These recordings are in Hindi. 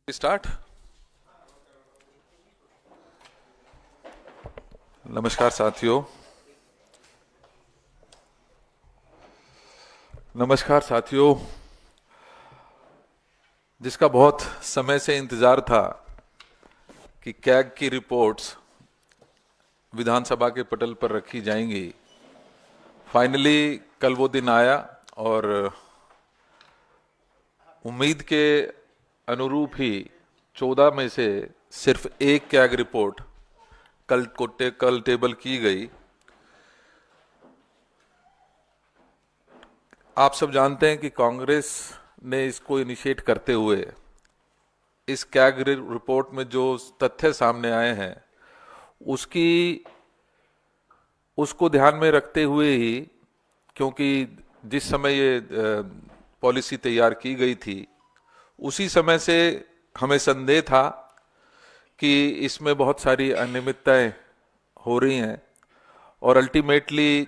स्टार्ट। नमस्कार साथियों। नमस्कार साथियों, जिसका बहुत समय से इंतजार था कि कैग की रिपोर्ट्स विधानसभा के पटल पर रखी जाएंगी। फाइनली कल वो दिन आया और उम्मीद के अनुरूप ही 14 में से सिर्फ एक कैग रिपोर्ट कल टेबल की गई। आप सब जानते हैं कि कांग्रेस ने इसको इनिशिएट करते हुए इस कैग रिपोर्ट में जो तथ्य सामने आए हैं उसको ध्यान में रखते हुए ही, क्योंकि जिस समय ये पॉलिसी तैयार की गई थी उसी समय से हमें संदेह था कि इसमें बहुत सारी अनियमितताएं हो रही हैं और अल्टीमेटली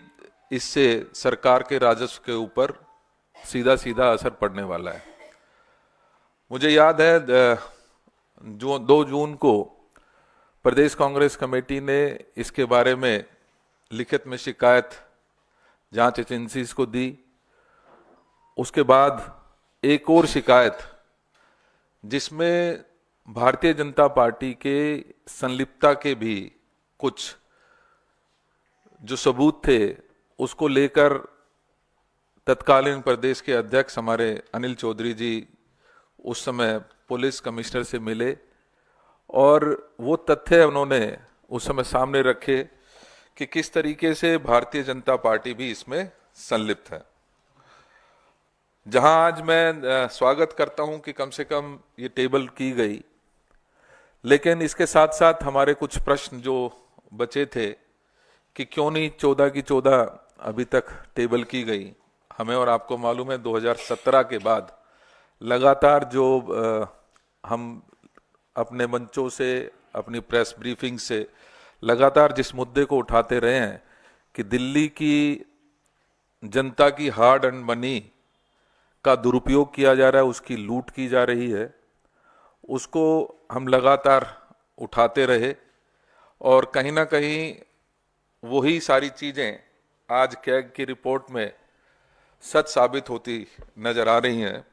इससे सरकार के राजस्व के ऊपर सीधा सीधा असर पड़ने वाला है। मुझे याद है जो 2 जून को प्रदेश कांग्रेस कमेटी ने इसके बारे में लिखित में शिकायत जांच एजेंसीज को दी। उसके बाद एक और शिकायत जिसमें भारतीय जनता पार्टी के संलिप्तता के भी कुछ जो सबूत थे उसको लेकर तत्कालीन प्रदेश के अध्यक्ष हमारे अनिल चौधरी जी उस समय पुलिस कमिश्नर से मिले और वो तथ्य उन्होंने उस समय सामने रखे कि किस तरीके से भारतीय जनता पार्टी भी इसमें संलिप्त है। जहां आज मैं स्वागत करता हूं कि कम से कम ये टेबल की गई, लेकिन इसके साथ साथ हमारे कुछ प्रश्न जो बचे थे कि क्यों नहीं 14 की 14 अभी तक टेबल की गई। हमें और आपको मालूम है 2017 के बाद लगातार जो हम अपने मंचों से, अपनी प्रेस ब्रीफिंग से लगातार जिस मुद्दे को उठाते रहे हैं कि दिल्ली की जनता की हार्ड एंड मनी का दुरुपयोग किया जा रहा है, उसकी लूट की जा रही है, उसको हम लगातार उठाते रहे और कहीं ना कहीं वही सारी चीजें आज कैग की रिपोर्ट में सच साबित होती नजर आ रही हैं।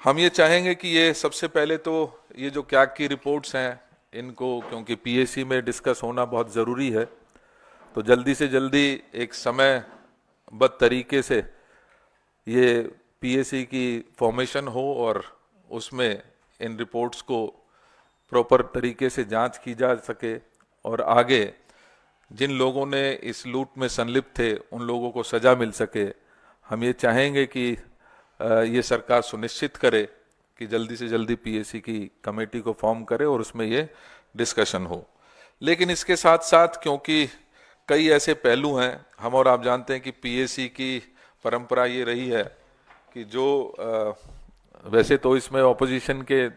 हम ये चाहेंगे कि ये सबसे पहले तो ये जो कैग की रिपोर्ट्स हैं इनको, क्योंकि पीएसी में डिस्कस होना बहुत ज़रूरी है, तो जल्दी से जल्दी एक समयबद्ध तरीके से ये पीएसी की फॉर्मेशन हो और उसमें इन रिपोर्ट्स को प्रॉपर तरीके से जांच की जा सके और आगे जिन लोगों ने इस लूट में संलिप्त थे उन लोगों को सजा मिल सके। हम ये चाहेंगे कि ये सरकार सुनिश्चित करे कि जल्दी से जल्दी पीएसी की कमेटी को फॉर्म करे और उसमें ये डिस्कशन हो। लेकिन इसके साथ साथ क्योंकि कई ऐसे पहलू हैं, हम और आप जानते हैं कि पीएसी की परंपरा ये रही है कि जो वैसे तो इसमें ऑपोजिशन के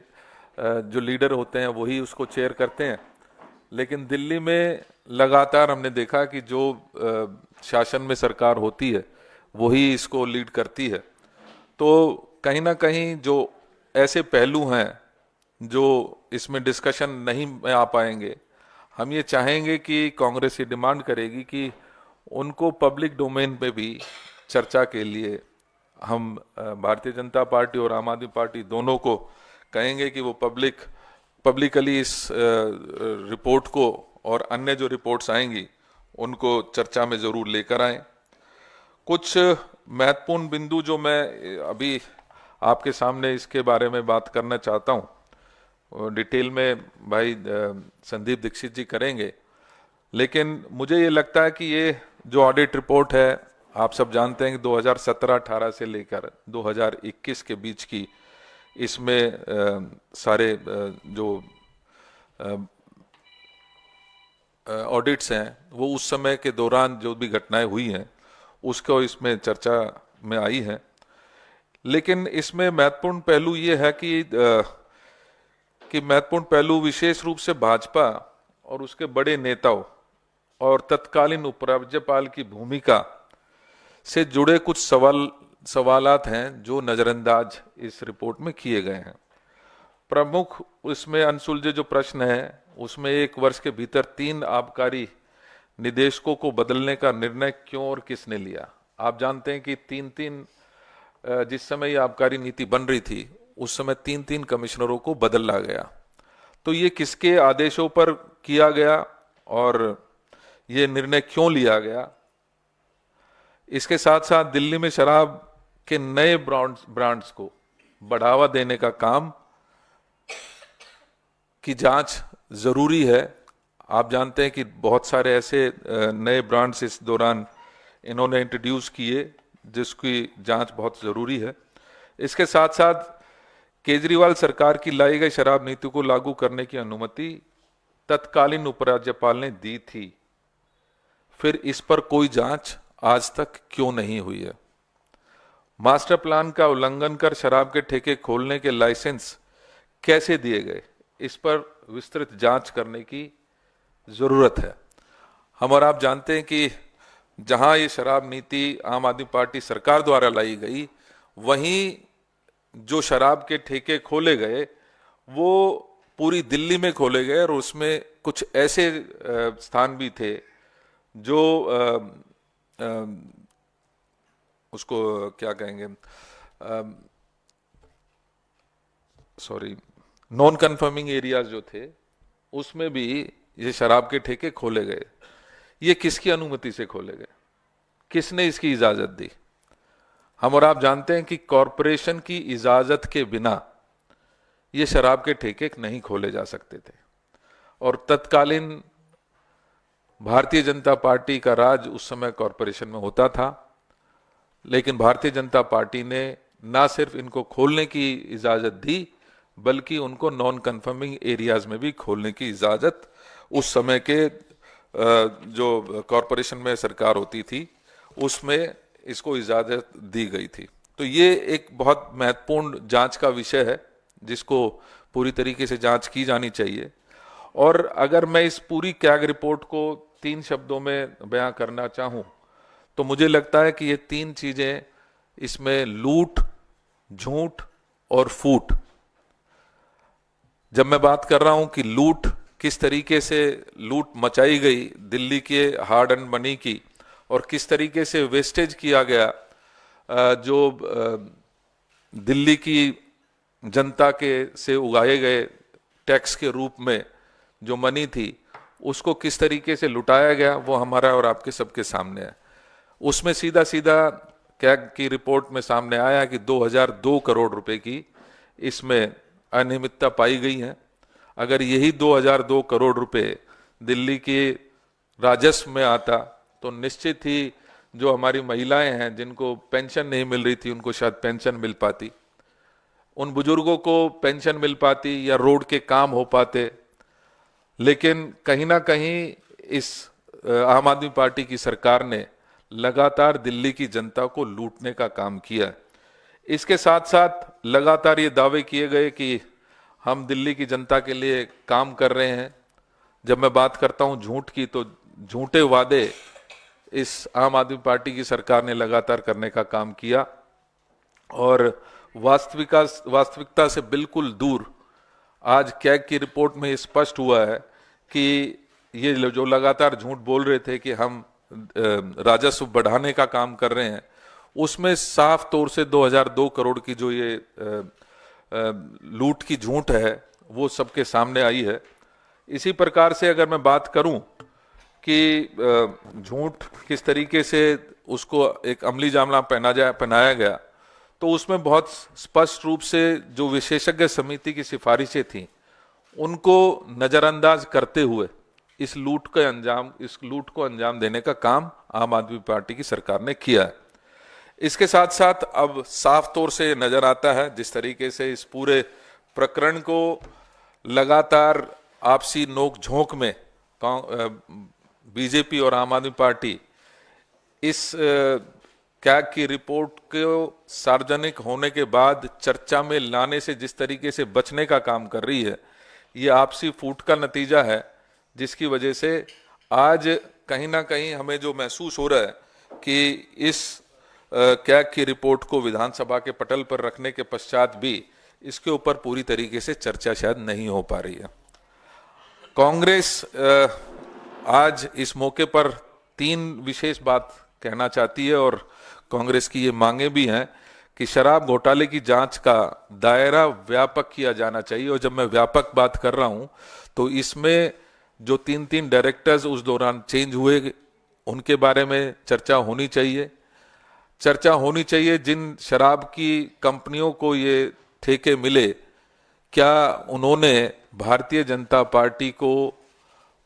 जो लीडर होते हैं वही उसको चेयर करते हैं, लेकिन दिल्ली में लगातार हमने देखा कि जो शासन में सरकार होती है वही इसको लीड करती है। तो कहीं ना कहीं जो ऐसे पहलू हैं जो इसमें डिस्कशन नहीं में आ पाएंगे, हम ये चाहेंगे कि कांग्रेस ये डिमांड करेगी कि उनको पब्लिक डोमेन पे भी चर्चा के लिए हम भारतीय जनता पार्टी और आम आदमी पार्टी दोनों को कहेंगे कि वो पब्लिकली इस रिपोर्ट को और अन्य जो रिपोर्ट्स आएंगी उनको चर्चा में जरूर लेकर आएं। कुछ महत्वपूर्ण बिंदु जो मैं अभी आपके सामने इसके बारे में बात करना चाहता हूं, डिटेल में भाई संदीप दीक्षित जी करेंगे, लेकिन मुझे ये लगता है कि ये जो ऑडिट रिपोर्ट है, आप सब जानते हैं कि 2017-18 से लेकर 2021 के बीच की इसमें सारे जो ऑडिट्स हैं वो उस समय के दौरान जो भी घटनाएं हुई हैं उसको इसमें चर्चा में आई है। लेकिन इसमें महत्वपूर्ण पहलू ये है कि महत्वपूर्ण पहलू विशेष रूप से भाजपा और उसके बड़े नेताओं और तत्कालीन उपराज्यपाल की भूमिका से जुड़े कुछ सवालात हैं जो नजरअंदाज इस रिपोर्ट में किए गए हैं। प्रमुख उसमें अनसुलझे जो प्रश्न है उसमें 1 वर्ष के भीतर 3 आबकारी निदेशकों को बदलने का निर्णय क्यों और किसने लिया। आप जानते हैं कि 3-3 जिस समय ये आबकारी नीति बन रही थी उस समय 3-3 कमिश्नरों को बदला गया। तो ये किसके आदेशों पर किया गया और ये निर्णय क्यों लिया गया। इसके साथ साथ दिल्ली में शराब के नए ब्रांड्स को बढ़ावा देने का काम की जांच जरूरी है। आप जानते हैं कि बहुत सारे ऐसे नए ब्रांड्स इस दौरान इन्होंने इंट्रोड्यूस किए जिसकी जांच बहुत जरूरी है। इसके साथ साथ केजरीवाल सरकार की लाई गई शराब नीति को लागू करने की अनुमति तत्कालीन उपराज्यपाल ने दी थी, फिर इस पर कोई जांच आज तक क्यों नहीं हुई है। मास्टर प्लान का उल्लंघन कर शराब के ठेके खोलने के लाइसेंस कैसे दिए गए, इस पर विस्तृत जांच करने की जरूरत है। हम और आप जानते हैं कि जहां ये शराब नीति आम आदमी पार्टी सरकार द्वारा लाई गई, वहीं जो शराब के ठेके खोले गए वो पूरी दिल्ली में खोले गए और उसमें कुछ ऐसे स्थान भी थे जो उसको क्या कहेंगे, सॉरी, नॉन कन्फर्मिंग एरियाज जो थे उसमें भी ये शराब के ठेके खोले गए। ये किसकी अनुमति से खोले गए, किसने इसकी इजाजत दी। हम और आप जानते हैं कि कॉरपोरेशन की इजाजत के बिना ये शराब के ठेके नहीं खोले जा सकते थे और तत्कालीन भारतीय जनता पार्टी का राज उस समय कॉरपोरेशन में होता था। लेकिन भारतीय जनता पार्टी ने ना सिर्फ इनको खोलने की इजाजत दी बल्कि उनको नॉन कन्फर्मिंग एरियाज में भी खोलने की इजाजत उस समय के जो कॉरपोरेशन में सरकार होती थी उसमें इसको इजाजत दी गई थी। तो ये एक बहुत महत्वपूर्ण जांच का विषय है जिसको पूरी तरीके से जांच की जानी चाहिए। और अगर मैं इस पूरी कैग रिपोर्ट को 3 शब्दों में बयां करना चाहूं तो मुझे लगता है कि ये 3 चीजें इसमें लूट, झूठ और फूट। जब मैं बात कर रहा हूं कि लूट, किस तरीके से लूट मचाई गई दिल्ली के हार्ड एंड मनी की और किस तरीके से वेस्टेज किया गया जो दिल्ली की जनता के से उगाए गए टैक्स के रूप में जो मनी थी उसको किस तरीके से लुटाया गया, वो हमारा और आपके सबके सामने है। उसमें सीधा सीधा कैग की रिपोर्ट में सामने आया कि 2002 करोड़ रुपए की इसमें अनियमितता पाई गई है। अगर यही 2002 करोड़ रुपए दिल्ली के राजस्व में आता तो निश्चित ही जो हमारी महिलाएं हैं जिनको पेंशन नहीं मिल रही थी उनको शायद पेंशन मिल पाती, उन बुजुर्गों को पेंशन मिल पाती या रोड के काम हो पाते। लेकिन कहीं ना कहीं इस आम आदमी पार्टी की सरकार ने लगातार दिल्ली की जनता को लूटने का काम किया। इसके साथ साथ लगातार ये दावे किए गए कि हम दिल्ली की जनता के लिए काम कर रहे हैं। जब मैं बात करता हूं झूठ की तो झूठे वादे इस आम आदमी पार्टी की सरकार ने लगातार करने का काम किया और वास्तविकता से बिल्कुल दूर। आज कैग की रिपोर्ट में स्पष्ट हुआ है कि ये जो लगातार झूठ बोल रहे थे कि हम राजस्व बढ़ाने का काम कर रहे हैं, उसमें साफ तौर से 2002 करोड़ की जो ये लूट की झूठ है वो सबके सामने आई है। इसी प्रकार से अगर मैं बात करूं कि झूठ किस तरीके से उसको एक अमली जामा पहनाया गया, तो उसमें बहुत स्पष्ट रूप से जो विशेषज्ञ समिति की सिफारिशें थी उनको नजरअंदाज करते हुए इस लूट को अंजाम देने का काम आम आदमी पार्टी की सरकार ने किया है। इसके साथ साथ अब साफ तौर से नजर आता है जिस तरीके से इस पूरे प्रकरण को लगातार आपसी नोक-झोंक में बीजेपी और आम आदमी पार्टी इस कैग की रिपोर्ट को सार्वजनिक होने के बाद चर्चा में लाने से जिस तरीके से बचने का काम कर रही है, ये आपसी फूट का नतीजा है, जिसकी वजह से आज कहीं ना कहीं हमें जो महसूस हो रहा है कि इस कैग की रिपोर्ट को विधानसभा के पटल पर रखने के पश्चात भी इसके ऊपर पूरी तरीके से चर्चा शायद नहीं हो पा रही है। कांग्रेस आज इस मौके पर 3 विशेष बात कहना चाहती है और कांग्रेस की ये मांगे भी हैं कि शराब घोटाले की जांच का दायरा व्यापक किया जाना चाहिए। और जब मैं व्यापक बात कर रहा हूं तो इसमें जो 3 डायरेक्टर्स उस दौरान चेंज हुए उनके बारे में चर्चा होनी चाहिए। चर्चा होनी चाहिए जिन शराब की कंपनियों को ये ठेके मिले, क्या उन्होंने भारतीय जनता पार्टी को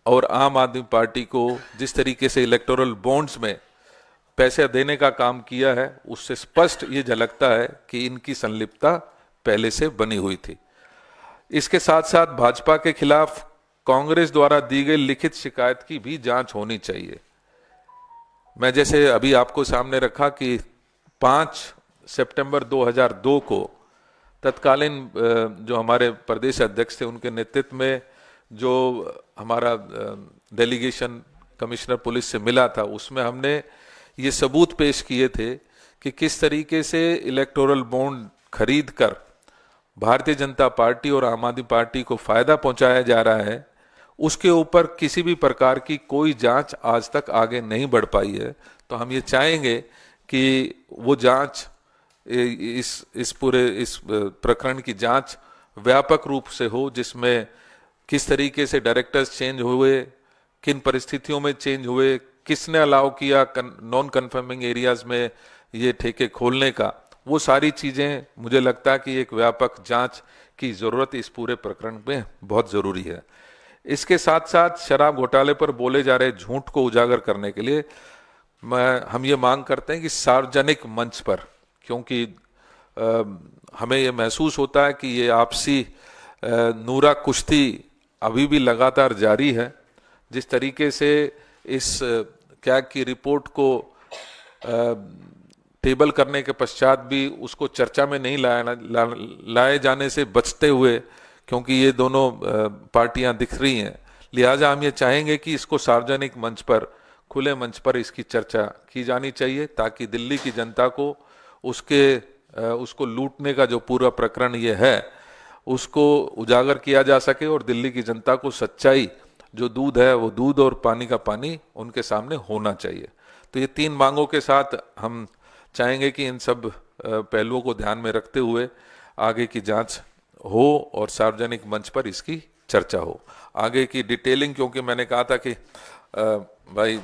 और आम आदमी पार्टी को जिस तरीके से इलेक्टोरल बॉन्ड्स में पैसे देने का काम किया है, उससे स्पष्ट ये झलकता है कि इनकी संलिप्तता पहले से बनी हुई थी। इसके साथ साथ भाजपा के खिलाफ कांग्रेस द्वारा दी गई लिखित शिकायत की भी जांच होनी चाहिए। मैं जैसे अभी आपको सामने रखा कि 5 सितंबर 2002 को तत्कालीन जो हमारे प्रदेश अध्यक्ष थे उनके नेतृत्व में जो हमारा डेलीगेशन कमिश्नर पुलिस से मिला था, उसमें हमने ये सबूत पेश किए थे कि किस तरीके से इलेक्टोरल बॉन्ड खरीद कर भारतीय जनता पार्टी और आम आदमी पार्टी को फायदा पहुंचाया जा रहा है। उसके ऊपर किसी भी प्रकार की कोई जांच आज तक आगे नहीं बढ़ पाई है। तो हम ये चाहेंगे कि वो जांच इस प्रकरण की जांच व्यापक रूप से हो, जिसमें किस तरीके से डायरेक्टर्स चेंज हुए, किन परिस्थितियों में चेंज हुए, किसने अलाउ किया नॉन कन्फर्मिंग एरियाज में ये ठेके खोलने का, वो सारी चीजें मुझे लगता है कि एक व्यापक जांच की जरूरत इस पूरे प्रकरण में बहुत जरूरी है। इसके साथ साथ शराब घोटाले पर बोले जा रहे झूठ को उजागर करने के लिए हम ये मांग करते हैं कि सार्वजनिक मंच पर, क्योंकि हमें ये महसूस होता है कि ये आपसी नूरा कुश्ती अभी भी लगातार जारी है। जिस तरीके से इस कैग की रिपोर्ट को टेबल करने के पश्चात भी उसको चर्चा में नहीं लाए जाने से बचते हुए, क्योंकि ये दोनों पार्टियां दिख रही हैं, लिहाजा हम ये चाहेंगे कि इसको सार्वजनिक मंच पर, खुले मंच पर इसकी चर्चा की जानी चाहिए, ताकि दिल्ली की जनता को उसको लूटने का जो पूरा प्रकरण ये है उसको उजागर किया जा सके और दिल्ली की जनता को सच्चाई, जो दूध है वो दूध और पानी का पानी उनके सामने होना चाहिए। तो ये 3 मांगों के साथ हम चाहेंगे कि इन सब पहलुओं को ध्यान में रखते हुए आगे की जांच हो और सार्वजनिक मंच पर इसकी चर्चा हो। आगे की डिटेलिंग, क्योंकि मैंने कहा था कि भाई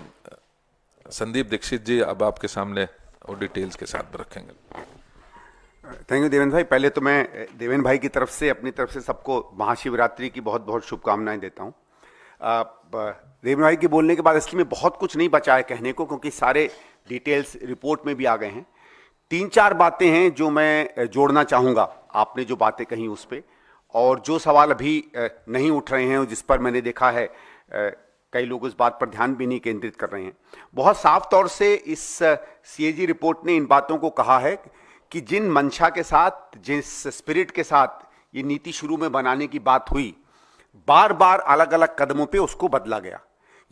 संदीप दीक्षित जी अब आपके सामने और डिटेल्स के साथ रखेंगे। थैंक यू देवेंद्र भाई। पहले तो मैं देवेंद्र भाई की तरफ से, अपनी तरफ से सबको महाशिवरात्रि की बहुत बहुत शुभकामनाएं देता हूँ। देवेंद्र भाई के बोलने के बाद इसलिए में बहुत कुछ नहीं बचा है कहने को, क्योंकि सारे डिटेल्स रिपोर्ट में भी आ गए हैं। 3-4 बातें हैं जो मैं जोड़ना चाहूँगा आपने जो बातें कही उस पर, और जो सवाल अभी नहीं उठ रहे हैं और जिस पर मैंने देखा है कई लोग इस बात पर ध्यान भी नहीं केंद्रित कर रहे हैं। बहुत साफ तौर से इस सीएजी रिपोर्ट ने इन बातों को कहा है कि जिन मंशा के साथ, जिस स्पिरिट के साथ ये नीति शुरू में बनाने की बात हुई, बार बार अलग अलग कदमों पे उसको बदला गया।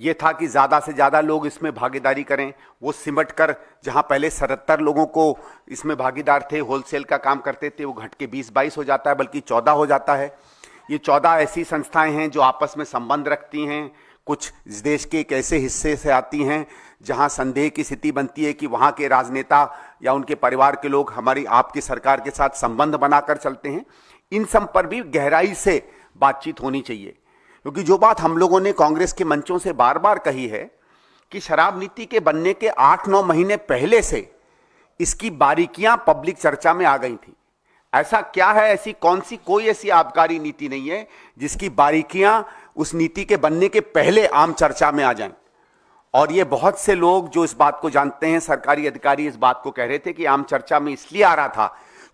ये था कि ज़्यादा से ज़्यादा लोग इसमें भागीदारी करें, वो सिमट कर, जहाँ पहले 77 लोगों को इसमें भागीदार थे, होलसेल का काम करते थे, वो घट के 20-22 हो जाता है, बल्कि 14 हो जाता है। ये 14 ऐसी संस्थाएं हैं जो आपस में संबंध रखती हैं, कुछ इस देश के एक ऐसे हिस्से से आती हैं जहां संदेह की स्थिति बनती है कि वहां के राजनेता या उनके परिवार के लोग हमारी आपकी सरकार के साथ संबंध बनाकर चलते हैं। इन सब पर भी गहराई से बातचीत होनी चाहिए, क्योंकि जो बात हम लोगों ने कांग्रेस के मंचों से बार बार कही है कि शराब नीति के बनने के 8-9 महीने पहले से इसकी बारीकियां पब्लिक चर्चा में आ गई थी। ऐसा क्या है, ऐसी कौन सी कोई ऐसी आबकारी नीति नहीं है जिसकी बारीकियां उस नीति के बनने के पहले आम चर्चा में आ जाएं। और ये बहुत से लोग जो इस बात को जानते हैं, सरकारी अधिकारी इस बात को कह रहे थे कि आम चर्चा में इसलिए आ रहा था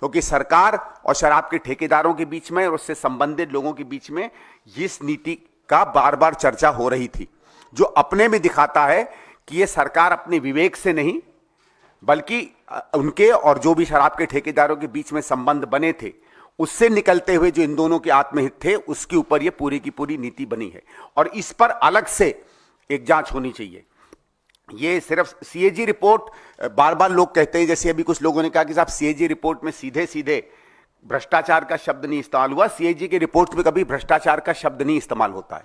क्योंकि सरकार और शराब के ठेकेदारों के बीच में और उससे संबंधित लोगों के बीच में इस नीति का बार बार चर्चा हो रही थी, जो अपने में दिखाता है कि ये सरकार अपने विवेक से नहीं, बल्कि उनके और जो भी शराब के ठेकेदारों के बीच में संबंध बने थे उससे निकलते हुए जो इन दोनों के आत्महित थे, उसके ऊपर ये पूरी की पूरी नीति बनी है। और इस पर अलग से एक जांच होनी चाहिए। ये सिर्फ सीएजी रिपोर्ट, बार बार लोग कहते हैं, जैसे अभी कुछ लोगों ने कहा कि साहब सीएजी रिपोर्ट में सीधे सीधे भ्रष्टाचार का शब्द नहीं इस्तेमाल हुआ। सीएजी की रिपोर्ट में कभी भ्रष्टाचार का शब्द नहीं इस्तेमाल होता है।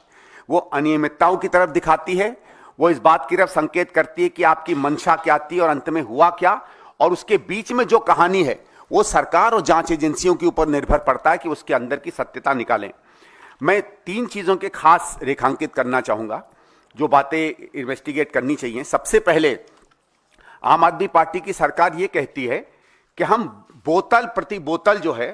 वो अनियमितताओं की तरफ दिखाती है, वो इस बात की तरफ संकेत करती है कि आपकी मंशा क्या थी और अंत में हुआ क्या, और उसके बीच में जो कहानी है वो सरकार और जांच एजेंसियों के ऊपर निर्भर पड़ता है कि उसके अंदर की सत्यता निकालें। मैं 3 चीजों के खास रेखांकित करना चाहूंगा जो बातें इन्वेस्टिगेट करनी चाहिए। सबसे पहले, आम आदमी पार्टी की सरकार ये कहती है कि हम बोतल प्रति बोतल जो है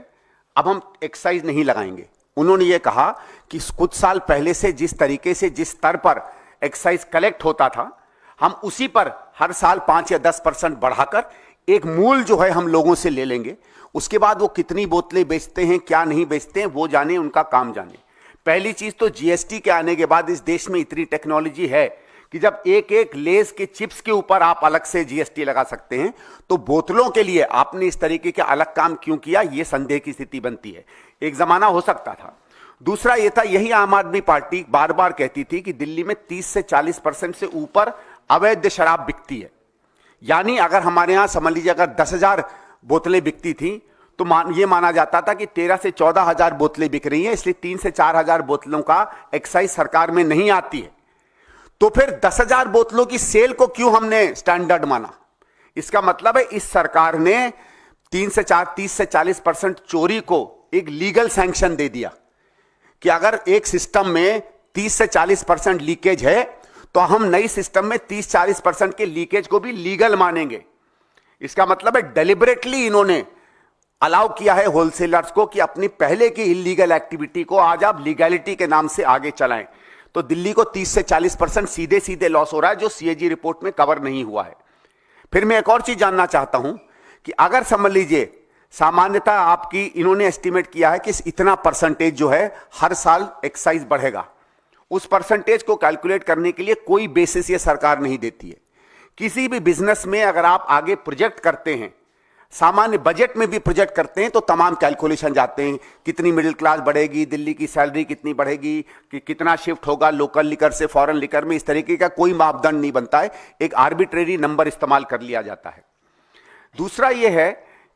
अब हम एक्साइज नहीं लगाएंगे। उन्होंने ये कहा कि कुछ साल पहले से जिस तरीके से जिस स्तर पर एक्साइज कलेक्ट होता था, हम उसी पर हर साल 5 या 10% बढ़ाकर एक मूल जो है हम लोगों से ले लेंगे। उसके बाद वो कितनी बोतलें बेचते हैं, क्या नहीं बेचते हैं, वो जाने, उनका काम जाने। पहली चीज तो जीएसटी के आने के बाद इस देश में इतनी टेक्नोलॉजी है कि जब एक एक लेस के चिप्स के ऊपर आप अलग से जीएसटी लगा सकते हैं, तो बोतलों के लिए आपने इस तरीके के अलग काम क्यों किया, यह संदेह की स्थिति बनती है। एक जमाना हो सकता था। दूसरा यह था, यही आम आदमी पार्टी बार बार कहती थी कि दिल्ली में 30 से 40% से ऊपर अवैध शराब बिकती है। यानी अगर हमारे यहां समझ लीजिए अगर 10,000 बोतलें बिकती थी तो यह माना जाता था कि 13 से 14,000 बोतलें बिक रही हैं, इसलिए 3 से 4,000 बोतलों का एक्साइज सरकार में नहीं आती है। तो फिर 10,000 बोतलों की सेल को क्यों हमने स्टैंडर्ड माना? इसका मतलब है इस सरकार ने 30 से 40% चोरी को एक लीगल सैंक्शन दे दिया कि अगर एक सिस्टम में 30 से 40% लीकेज है तो हम नई सिस्टम में 30-40% के लीकेज को भी लीगल मानेंगे। इसका मतलब है डेलिबरेटली इन्होंने अलाउ किया है होलसेलर्स को कि अपनी पहले की इलीगल एक्टिविटी को आज आप लीगैलिटी के नाम से आगे चलाएं। तो दिल्ली को 30 से 40% सीधे सीधे लॉस हो रहा है जो सीएजी रिपोर्ट में कवर नहीं हुआ है। फिर मैं एक और चीज जानना चाहता हूं कि अगर समझ लीजिए सामान्यतः आपकी इन्होंने एस्टिमेट किया है कि इतना परसेंटेज जो है हर साल एक्साइज बढ़ेगा, उस परसेंटेज को कैलकुलेट करने के लिए कोई बेसिस ये सरकार नहीं देती है। किसी भी बिजनेस में अगर आप आगे प्रोजेक्ट करते हैं, सामान्य बजट में भी प्रोजेक्ट करते हैं, तो तमाम कैलकुलेशन जाते हैं, कितनी मिडिल क्लास बढ़ेगी, दिल्ली की सैलरी कितनी बढ़ेगी, कि कितना शिफ्ट होगा लोकल लिकर से फॉरेन लिकर में, इस तरीके का कोई मापदंड नहीं बनता है, एक आर्बिट्रेरी नंबर इस्तेमाल कर लिया जाता है। दूसरा यह है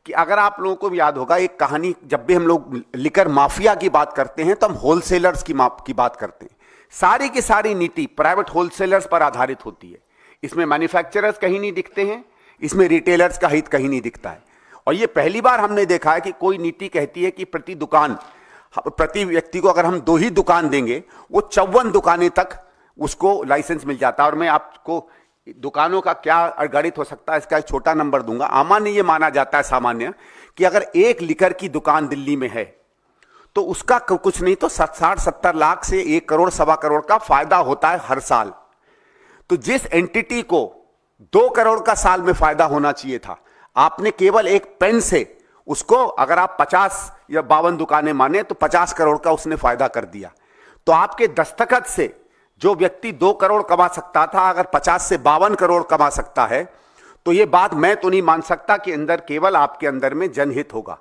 कि अगर आप लोगों को भी याद होगा एक कहानी, जब भी हम लोग लिकर माफिया की बात करते हैं तो हम होलसेलर्स की बात करते हैं। सारी की सारी नीति प्राइवेट होलसेलर्स पर आधारित होती है। इसमें मैन्युफैक्चरर्स कहीं नहीं दिखते हैं, इसमें रिटेलर्स का हित कहीं नहीं दिखता है। और ये पहली बार हमने देखा है कि कोई नीति कहती है कि प्रति व्यक्ति को अगर हम 2 ही दुकान देंगे, वो 54 दुकानें तक उसको लाइसेंस मिल जाता है। और मैं आपको दुकानों का क्या गणित हो सकता है इसका एक छोटा नंबर दूंगा। सामान्य ये माना जाता है सामान्य कि अगर एक लिकर की दुकान दिल्ली में है तो उसका कुछ नहीं तो 60-70 लाख से 1 करोड़ 1.25 करोड़ का फायदा होता है हर साल। तो जिस एंटिटी को 2 करोड़ का साल में फायदा होना चाहिए था, आपने केवल एक पेन से उसको, अगर आप 50 या 52 दुकानें माने तो 50 करोड़ का उसने फायदा कर दिया। तो आपके दस्तखत से जो व्यक्ति 2 करोड़ कमा सकता था, अगर 50 से 52 करोड़ कमा सकता है, तो यह बात मैं तो नहीं मान सकता कि अंदर केवल आपके अंदर में जनहित होगा।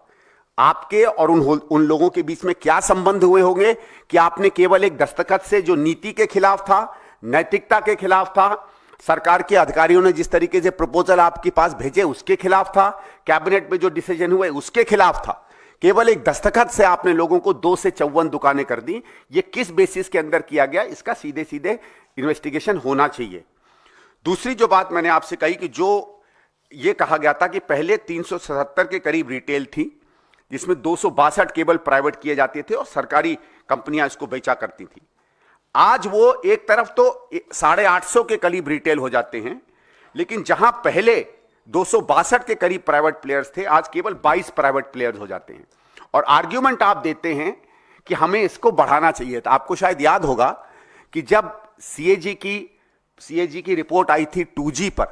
आपके और उन लोगों के बीच में क्या संबंध हुए होंगे कि आपने केवल एक दस्तखत से, जो नीति के खिलाफ था, नैतिकता के खिलाफ था, सरकार के अधिकारियों ने जिस तरीके से प्रपोजल आपके पास भेजे उसके खिलाफ था, कैबिनेट में जो डिसीजन हुए उसके खिलाफ था, केवल एक दस्तखत से आपने लोगों को 2 से 54 दुकानें कर दी। ये किस बेसिस के अंदर किया गया, इसका सीधे सीधे इन्वेस्टिगेशन होना चाहिए। दूसरी जो बात मैंने आपसे कही कि जो ये कहा गया था कि पहले 377 के करीब रिटेल थी, जिसमें 262 केवल प्राइवेट किए जाते थे और सरकारी कंपनियां इसको बेचा करती थी। आज वो एक तरफ तो 850 के करीब रिटेल हो जाते हैं, लेकिन जहां पहले 262 के करीब प्राइवेट प्लेयर्स थे, आज केवल 22 प्राइवेट प्लेयर्स हो जाते हैं। और आर्ग्यूमेंट आप देते हैं कि हमें इसको बढ़ाना चाहिए था। आपको शायद याद होगा कि जब सीएजी की रिपोर्ट आई थी 2G पर,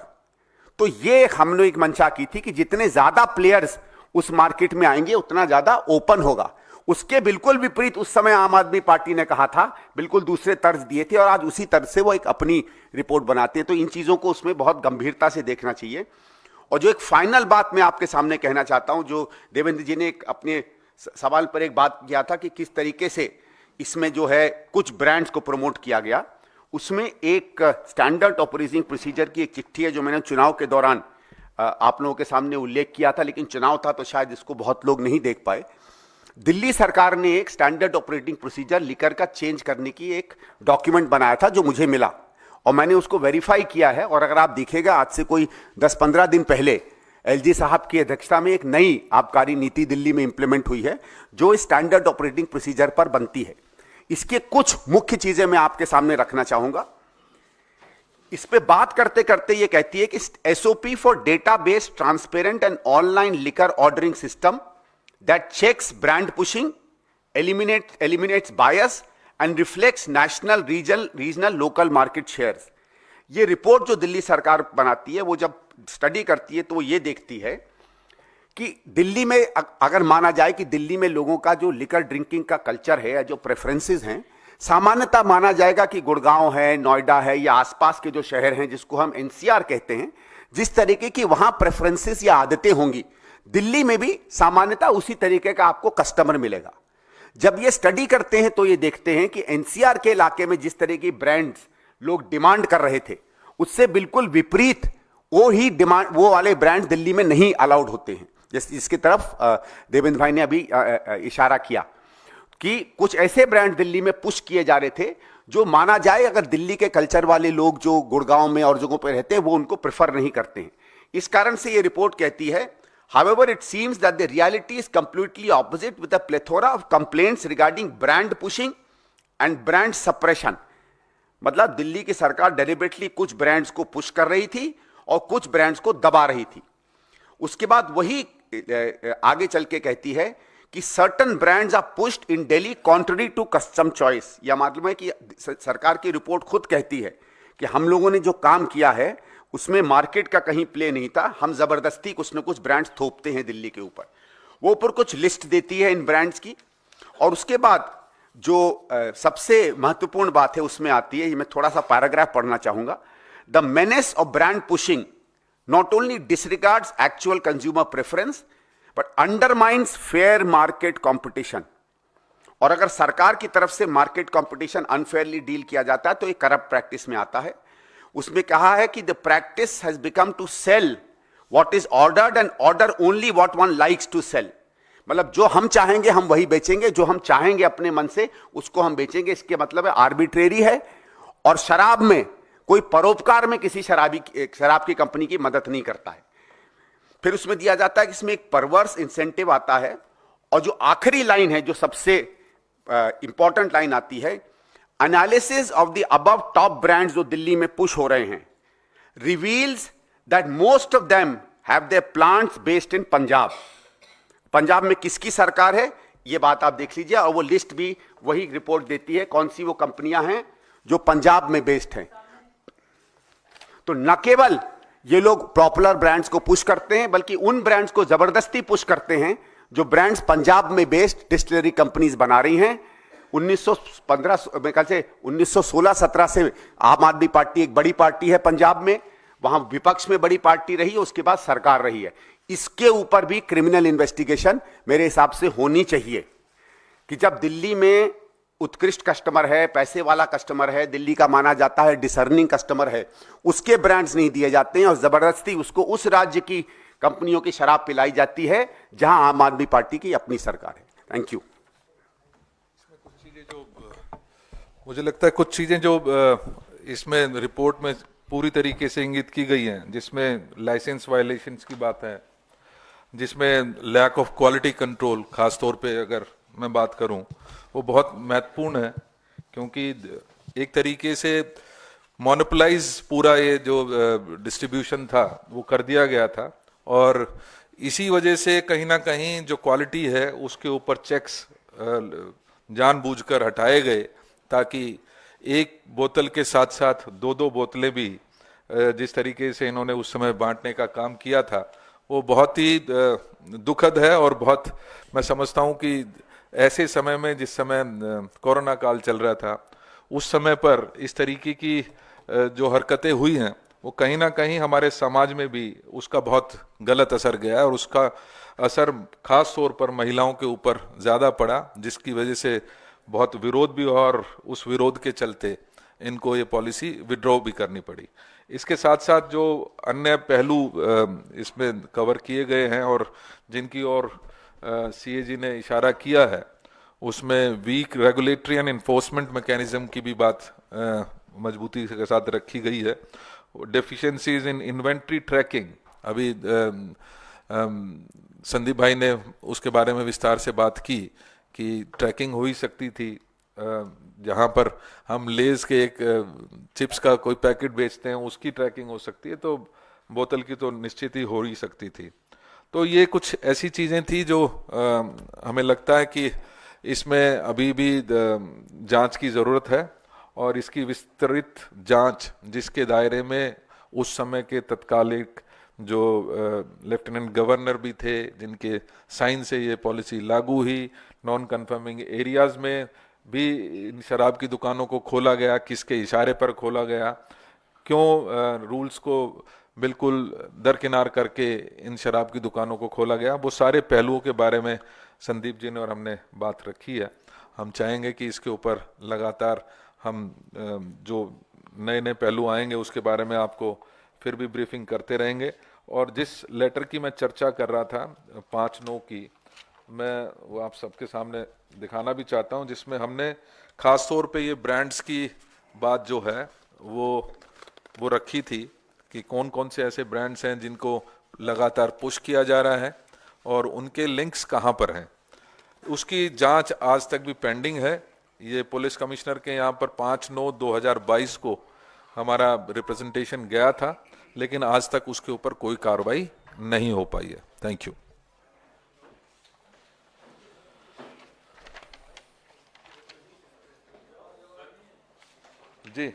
तो ये हमने एक मंशा की थी कि जितने ज्यादा प्लेयर्स उस मार्केट में आएंगे उतना ज्यादा ओपन होगा। उसके बिल्कुल विपरीत उस समय आम आदमी पार्टी ने कहा था, बिल्कुल दूसरे तर्ज दिए थे, और आज उसी तर्ज से वो एक अपनी रिपोर्ट बनाते हैं। तो इन चीजों को उसमें बहुत गंभीरता से देखना चाहिए। और जो एक फाइनल बात मैं आपके सामने कहना चाहता हूं, जो देवेंद्र जी ने अपने सवाल पर एक बात किया था कि किस तरीके से इसमें जो है कुछ ब्रांड्स को प्रमोट किया गया, उसमें एक स्टैंडर्ड ऑपरेटिंग प्रोसीजर की एक चिट्ठी है जो मैंने चुनाव के दौरान आप लोगों के सामने उल्लेख किया था, लेकिन चुनाव था तो शायद इसको बहुत लोग नहीं देख पाए। दिल्ली सरकार ने एक स्टैंडर्ड ऑपरेटिंग प्रोसीजर लिकर का चेंज करने की एक डॉक्यूमेंट बनाया था जो मुझे मिला, और मैंने उसको वेरीफाई किया है। और अगर आप देखिएगा, आज से कोई 10-15 दिन पहले एलजी साहब की अध्यक्षता में एक नई आबकारी नीति दिल्ली में इंप्लीमेंट हुई है जो इस स्टैंडर्ड ऑपरेटिंग प्रोसीजर पर बनती है। इसके कुछ मुख्य चीजें मैं आपके सामने रखना चाहूंगा। इस पे बात करते करते ये कहती है कि SOP for database transparent and online liquor ordering system that checks brand pushing, eliminates bias and reflects national, regional, local market shares। ये रिपोर्ट जो दिल्ली सरकार बनाती है, वो जब स्टडी करती है तो वो ये देखती है कि दिल्ली में अगर माना जाए कि दिल्ली में लोगों का जो लिकर ड्रिंकिंग का कल्चर है या जो प्रेफरेंसेस हैं, सामान्यतः माना जाएगा कि गुड़गांव है, नोएडा है या आसपास के जो शहर हैं जिसको हम एनसीआर कहते हैं, जिस तरीके की वहां प्रेफरेंसेस या आदतें होंगी, दिल्ली में भी सामान्यतः उसी तरीके का आपको कस्टमर मिलेगा। जब ये स्टडी करते हैं तो ये देखते हैं कि एनसीआर के इलाके में जिस तरह की ब्रांड्स लोग डिमांड कर रहे थे, उससे बिल्कुल विपरीत वो वाले ब्रांड दिल्ली में नहीं अलाउड होते हैं। जिसकी तरफ देवेंद्र भाई ने अभी इशारा किया कि कुछ ऐसे ब्रांड दिल्ली में पुश किए जा रहे थे जो माना जाए अगर दिल्ली के कल्चर वाले लोग जो गुड़गांव में और जगहों पर रहते हैं वो उनको प्रेफर नहीं करते हैं। इस कारण से ये रिपोर्ट कहती है, however it seems that the reality is completely opposite with a plethora of complaints regarding brand pushing and brand suppression। मतलब दिल्ली की सरकार डेलिबरेटली कुछ ब्रांड्स को पुश कर रही थी और कुछ ब्रांड्स को दबा रही थी। उसके बाद वही आगे चल के कहती है कि certain brands are pushed in Delhi contrary to custom choice. यह मतलब है कि सरकार की रिपोर्ट खुद कहती है कि हम लोगों ने जो काम किया है उसमें मार्केट का कहीं प्ले नहीं था, हम जबरदस्ती कुछ न कुछ ब्रांड्स थोपते हैं दिल्ली के ऊपर। वो ऊपर कुछ लिस्ट देती है इन ब्रांड्स की, और उसके बाद जो सबसे महत्वपूर्ण बात है उसमें आती है, मैं थोड़ा सा पैराग्राफ पढ़ना चाहूंगा। The menace of brand pushing not only disregards actual consumer preference but undermines fair market competition। और अगर सरकार की तरफ से मार्केट कंपटीशन अनफेयरली डील किया जाता है तो ये करप्ट प्रैक्टिस में आता है। उसमें कहा है कि the practice has become to sell what is ordered and order only what one likes to sell. मतलब जो हम चाहेंगे हम वही बेचेंगे, जो हम चाहेंगे अपने मन से उसको हम बेचेंगे। इसके मतलब है आर्बिट्रेरी है, और शराब में कोई परोपकार में किसी शराब की कंपनी की मदद नहीं करता है। फिर उसमें दिया जाता है कि इसमें एक परवर्स इंसेंटिव आता है, और जो आखिरी लाइन है, जो सबसे इंपॉर्टेंट लाइन आती है, analysis of the above top brands जो दिल्ली में पुश हो रहे हैं reveals that most of them have their plants based in Punjab. Punjab में किसकी सरकार है ये बात आप देख लीजिए, और वो लिस्ट भी वही रिपोर्ट देती है कौन सी वो कंपनियां हैं जो पंजाब में बेस्ड हैं। तो न केवल ये लोग पॉपुलर ब्रांड्स को पुश करते हैं बल्कि उन ब्रांड्स को जबरदस्ती पुश करते हैं जो ब्रांड्स पंजाब में बेस्ड डिस्टिलरी कंपनीज बना रही हैं। 1916-17 से आम आदमी पार्टी एक बड़ी पार्टी है पंजाब में, वहां विपक्ष में बड़ी पार्टी रही है, उसके बाद सरकार रही है। इसके ऊपर भी क्रिमिनल इन्वेस्टिगेशन मेरे हिसाब से होनी चाहिए कि जब दिल्ली में उत्कृष्ट कस्टमर है, पैसे वाला कस्टमर है, दिल्ली का माना जाता है डिसर्निंग कस्टमर है, उसके ब्रांड्स नहीं दिए जाते हैं और जबरदस्ती उसको उस राज्य की कंपनियों की शराब पिलाई जाती है जहां आम आदमी पार्टी की अपनी सरकार है। Thank you. कुछ चीजें जो मुझे लगता है कुछ चीजें जो इसमें रिपोर्ट में पूरी तरीके से इंगित की गई हैं, जिसमें लाइसेंस वायलेशंस की बात है, जिसमें लैक ऑफ क्वालिटी कंट्रोल खास तौर पे अगर मैं बात करूं, वो बहुत महत्वपूर्ण है, क्योंकि एक तरीके से मोनोपोलाइज पूरा ये जो डिस्ट्रीब्यूशन था वो कर दिया गया था, और इसी वजह से कहीं ना कहीं जो क्वालिटी है उसके ऊपर चेक्स जानबूझकर हटाए गए, ताकि एक बोतल के साथ साथ दो बोतलें भी जिस तरीके से इन्होंने उस समय बांटने का काम किया था वो बहुत ही दुखद है। और बहुत मैं समझता हूं कि ऐसे समय में, जिस समय कोरोना काल चल रहा था, उस समय पर इस तरीके की जो हरकतें हुई हैं वो कहीं ना कहीं हमारे समाज में भी उसका बहुत गलत असर गया है, और उसका असर खास तौर पर महिलाओं के ऊपर ज़्यादा पड़ा, जिसकी वजह से बहुत विरोध भी हुआ, और उस विरोध के चलते इनको ये पॉलिसी विड्रॉ भी करनी पड़ी। इसके साथ साथ जो अन्य पहलू इसमें कवर किए गए हैं और जिनकी ओर सीएजी ने इशारा किया है उसमें weak regulatory and enforcement mechanism की भी बात मजबूती के साथ रखी गई है। डेफिशिएंसीज इन इन्वेंट्री ट्रैकिंग, अभी संदीप भाई ने उसके बारे में विस्तार से बात की कि ट्रैकिंग हो ही सकती थी। जहाँ पर हम लेज के एक चिप्स का कोई पैकेट बेचते हैं उसकी ट्रैकिंग हो सकती है, तो बोतल की तो निश्चित ही हो ही सकती थी। तो ये कुछ ऐसी चीज़ें थी जो हमें लगता है कि इसमें अभी भी जांच की ज़रूरत है, और इसकी विस्तृत जांच जिसके दायरे में उस समय के तत्कालिक जो लेफ्टिनेंट गवर्नर भी थे जिनके साइन से ये पॉलिसी लागू हुई, नॉन कन्फर्मिंग एरियाज में भी इन शराब की दुकानों को खोला गया, किसके इशारे पर खोला गया, क्यों रूल्स को बिल्कुल दरकिनार करके इन शराब की दुकानों को खोला गया, वो सारे पहलुओं के बारे में संदीप जी ने और हमने बात रखी है। हम चाहेंगे कि इसके ऊपर लगातार हम जो नए नए पहलू आएंगे उसके बारे में आपको फिर भी ब्रीफिंग करते रहेंगे। और जिस लेटर की मैं चर्चा कर रहा था 5/9 की, मैं वो आप सबके सामने दिखाना भी चाहता हूं, जिसमें हमने खास तौर पे ये ब्रांड्स की बात जो है वो रखी थी कि कौन कौन से ऐसे ब्रांड्स हैं जिनको लगातार पुश किया जा रहा है और उनके लिंक्स कहाँ पर हैं। उसकी जांच आज तक भी पेंडिंग है। ये पुलिस कमिश्नर के यहाँ पर 5/9/2022 को हमारा रिप्रेजेंटेशन गया था, लेकिन आज तक उसके ऊपर कोई कार्रवाई नहीं हो पाई है। थैंक यू जी।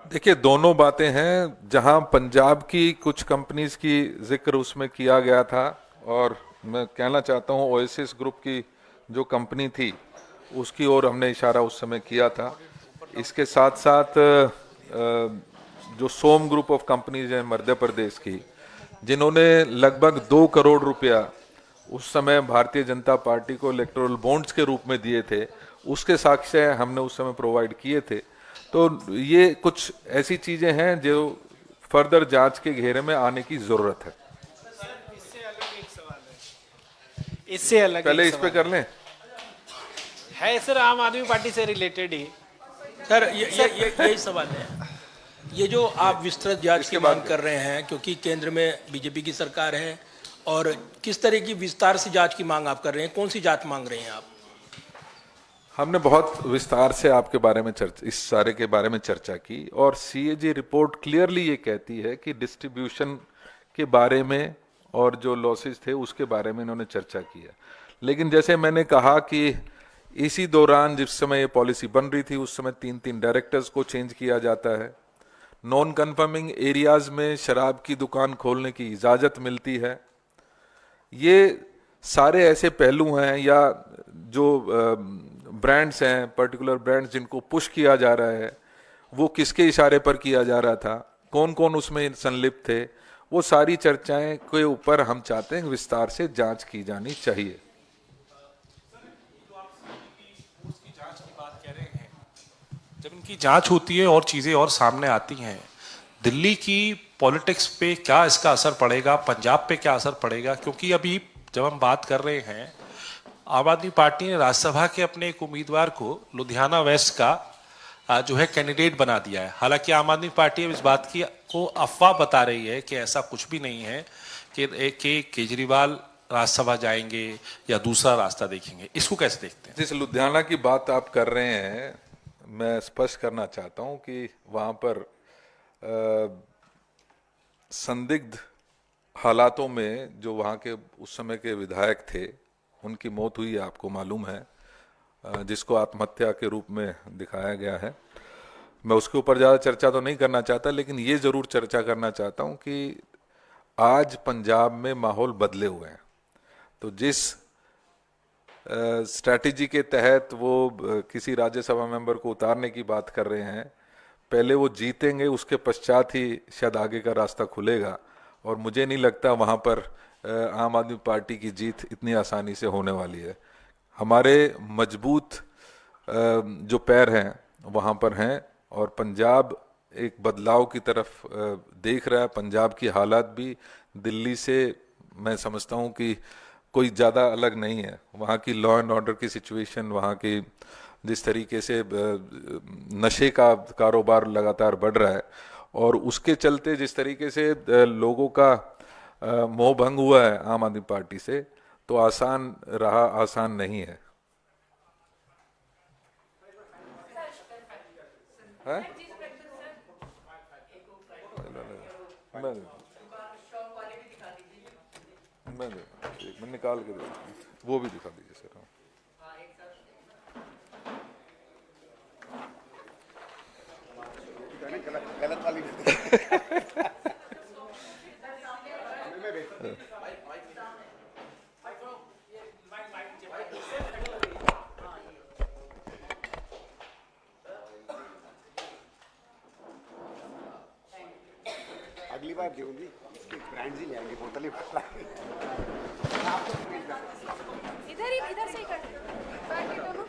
देखिए, दोनों बातें हैं। जहां पंजाब की कुछ कंपनीज की जिक्र उसमें किया गया था, और मैं कहना चाहता हूं ओएसिस ग्रुप की जो कंपनी थी उसकी ओर हमने इशारा उस समय किया था। इसके साथ साथ जो सोम ग्रुप ऑफ कंपनीज हैं मध्य प्रदेश की, जिन्होंने लगभग 2 करोड़ रुपया उस समय भारतीय जनता पार्टी को इलेक्टोरल बॉन्ड्स के रूप में दिए थे, उसके साक्ष्य हमने उस समय प्रोवाइड किए थे। तो ये कुछ ऐसी चीजें हैं जो फर्दर जांच के घेरे में आने की जरूरत है। इससे अलग पहले इस पे कर लें। है सर, आम आदमी पार्टी से रिलेटेड ही। सर यही सवाल है, ये जो आप विस्तृत जांच की मांग कर रहे हैं, क्योंकि केंद्र में बीजेपी की सरकार है, और किस तरह की विस्तार से जांच की मांग आप कर रहे हैं, कौन सी जांच मांग रहे हैं आप? हमने बहुत विस्तार से आपके बारे में इस सारे के बारे में चर्चा की, और सीएजी रिपोर्ट क्लियरली ये कहती है कि डिस्ट्रीब्यूशन के बारे में और जो लॉसेस थे उसके बारे में इन्होंने चर्चा की है। लेकिन जैसे मैंने कहा कि इसी दौरान जिस समय ये पॉलिसी बन रही थी उस समय 3 डायरेक्टर्स को चेंज किया जाता है। नॉन कन्फर्मिंग एरियाज में शराब की दुकान खोलने की इजाजत मिलती है। ये सारे ऐसे पहलू हैं, या जो ब्रांड्स हैं, पर्टिकुलर ब्रांड्स जिनको पुश किया जा रहा है, वो किसके इशारे पर किया जा रहा था, कौन कौन उसमें संलिप्त थे, वो सारी चर्चाएं के ऊपर हम चाहते हैं विस्तार से जांच की जानी चाहिए। जब इनकी जांच होती है और चीज़ें और सामने आती हैं, दिल्ली की पॉलिटिक्स पे क्या इसका असर पड़ेगा, पंजाब पे क्या असर पड़ेगा? क्योंकि अभी जब हम बात कर रहे हैं, आम आदमी पार्टी ने राज्यसभा के अपने एक उम्मीदवार को लुधियाना वेस्ट का जो है कैंडिडेट बना दिया है। हालांकि आम आदमी पार्टी अब इस बात की को अफवाह बता रही है कि ऐसा कुछ भी नहीं है कि केजरीवाल राज्यसभा जाएंगे या दूसरा रास्ता देखेंगे। इसको कैसे देखते हैं? जिस लुधियाना की बात आप कर रहे हैं, मैं स्पष्ट करना चाहता हूं कि वहां पर संदिग्ध हालातों में जो वहां के उस समय के विधायक थे उनकी मौत हुई है, आपको मालूम है, जिसको आत्महत्या के रूप में दिखाया गया है। मैं उसके ऊपर ज़्यादा चर्चा तो नहीं करना चाहता, लेकिन ये ज़रूर चर्चा करना चाहता हूं कि आज पंजाब में माहौल बदले हुए हैं। तो जिस स्ट्रैटेजी के तहत वो किसी राज्यसभा मेंबर को उतारने की बात कर रहे हैं, पहले वो जीतेंगे, उसके पश्चात ही शायद आगे का रास्ता खुलेगा। और मुझे नहीं लगता वहाँ पर आम आदमी पार्टी की जीत इतनी आसानी से होने वाली है। हमारे मजबूत जो पैर हैं वहाँ पर हैं, और पंजाब एक बदलाव की तरफ देख रहा है। पंजाब की हालात भी दिल्ली से मैं समझता हूँ कि कोई ज़्यादा अलग नहीं है। वहाँ की लॉ एंड ऑर्डर की सिचुएशन, वहाँ की जिस तरीके से नशे का कारोबार लगातार बढ़ रहा है, और उसके चलते जिस तरीके से लोगों का मोह भंग हुआ है आम आदमी पार्टी से, तो आसान रहा, आसान नहीं है। मैं निकाल के दे, वो भी दिखा दीजिए सर। गलत वाली अगली बार देवन जी इसके ब्रांड्स ही ले आएंगे, बोतल ही भर लाएंगे। इधर से ही कर बाकी दोनों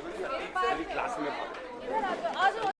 मेरे पास क्लास में